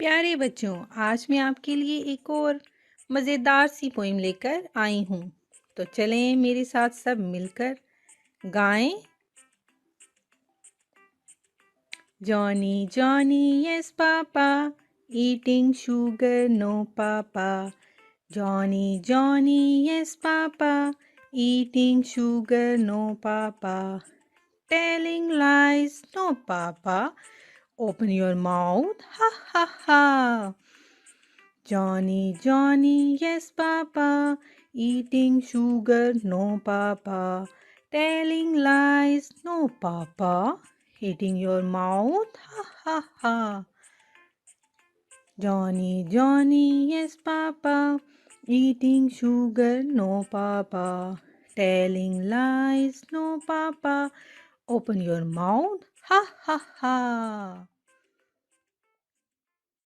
प्यारे बच्चों, आज मैं आपके लिए एक और मज़ेदार सी पोइम लेकर आई हूँ। तो चलें मेरे साथ सब मिलकर गाएं। Johnny Johnny yes papa, eating sugar no papa. Johnny Johnny yes papa, eating sugar no papa. Telling lies no papa, open your mouth, ha ha ha. Johnny, Johnny, yes, Papa. Eating sugar, no, Papa. Telling lies, no, Papa. Hitting your mouth, ha ha ha. Johnny, Johnny, yes, Papa. Eating sugar, no, Papa. Telling lies, no, Papa. Open your mouth, ha ha ha.